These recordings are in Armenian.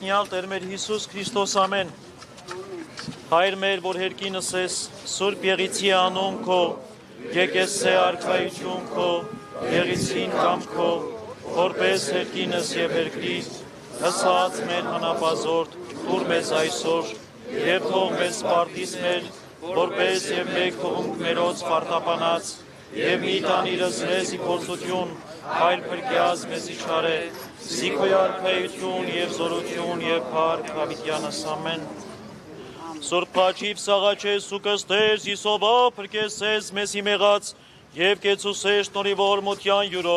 օրհնյալ Տեր մեր Հիսուս Քրիստոս ամեն։ Հայր մեր, որ հերկինս ես, Սուրբ Եղիցի անուն քո, եկես է արքայություն քո, Եղիցին կամ քո, որպես հերկինս եւ հերկրի, հսած մեր հանապազորդ, տուր մեզ այսօր, եւ թող մեզ պարտիս մեր, որպես եւ մեկ թողունք մերոց պարտապանած, եւ մի տանիրս մեզի փորձություն, այլ փրկյազ մեզի չարե, զիքոյ արքայություն եւ զորություն եւ փառք հավիտյանս ամեն։ Սուրբ Փաչիվ Սաղաչես ու կստես Իսովա փրկեսես մեզի մեղած եւ կեցուսես շնորհիվոր մոթյան յուրո,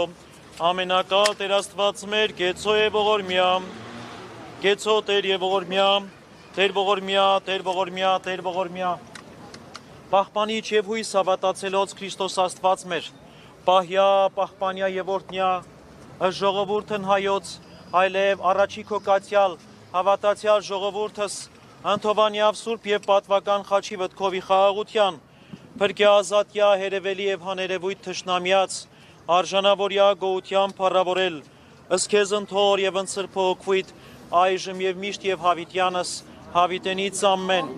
ամենակալ Տեր Աստված մեր կեցո եւ ողորմյա, կեցո Տեր եւ ողորմյա, Տեր ողորմյա, Տեր ողորմյա, Տեր ողորմյա։ Պահպանիչ եւ հույս հավատացելոց Քրիստոս Աստված մեր, պահյա, պահպանյա եւ օրհնյա, ժողովուրդն հայոց, այլև առաջի քո կացյալ, հավատացյալ ժողովուրդս, Անթովանյավ Սուրբ եւ պատվական խաչի վտքովի խաղաղության, փրկյա ազատյա հերևելի եւ հաներևույթ թշնամյաց, արժանավորյա գոհության փառավորել, ըստ քեզ ընթոր եւ ընծրփո օգուտ, այժմ եւ միշտ եւ հավիտյանս, հավիտենից ամեն։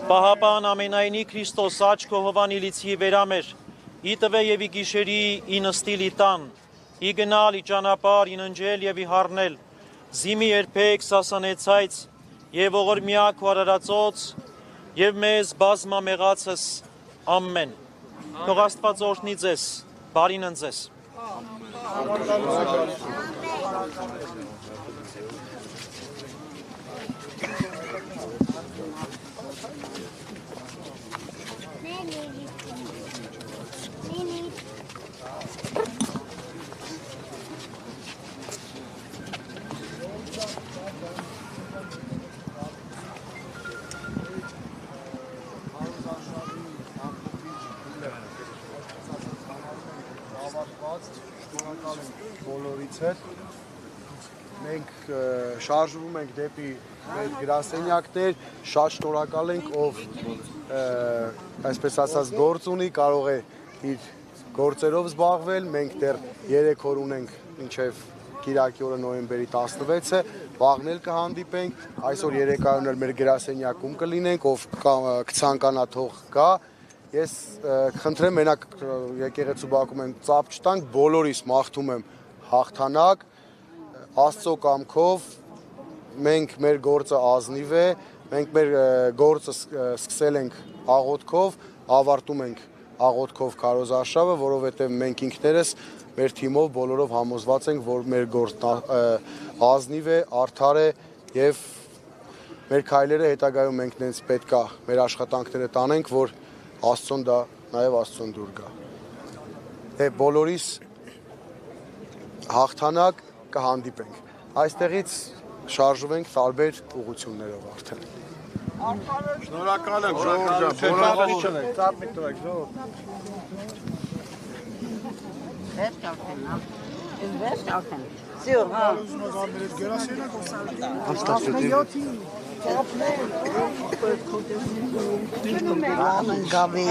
Պահապան ամենայնի Քրիստոս աչք քո հովանիլիցի վերամեր, ի տվե եւ ի գիշերի ի նստիլ ի տան, ի գնալ ի ճանապարհ ի ընջել եւ ի հառնել, զիմի երբեք սասանեցայց եւ ողորմյա քո արարածոց եւ մեզ բազմամեղացս ամեն։ Թող Աստված օրհնի ձեզ, բարին ընձեզ։ Բոլորից հետ մենք շարժվում ենք դեպի մեր գրասենյակներ, շատ շնորհակալ ենք, ով այսպես ասած գործ ունի, կարող է իր գործերով զբաղվել, մենք դեռ 3 օր ունենք մինչև Կիրակի օրը նոյեմբերի 16-ը, վաղն էլ կհանդիպենք, այսօր 3 օրն էլ մեր գրասենյակում կլինենք, ով կցանկանա թող գա։ Ես խնդրեմ մենակ եկեղեցու բակում եմ ծափ չտանք, բոլորիս մաղթում եմ հաղթանակ, Աստծո կամքով, մենք մեր գործը ազնիվ է, մենք մեր գործը սկսել ենք աղոթքով, ավարտում ենք աղոթքով քարոզարշավը, որովհետև մենք ինքներս մեր թիմով բոլորով համոզված ենք, որ մեր գործն ազնիվ է, արդար է եւ մեր քայլերը հետագայում մենք նենց պետք է մեր աշխատանքները տանենք, որ Աստծուն դա նաև Աստծուն դուր գա։ Դե բոլորիս հաղթանակ կհանդիպենք։ Այստեղից շարժվենք տարբեր ուղղություններով արդեն։ Շնորհակալ եմ Ժողովուրդ ջան, բոլորին ծափ մի տվեք Ժողովուրդ։ Vest արդեն, հա։ Vest արդեն։ Սյուր, հա։ Գավի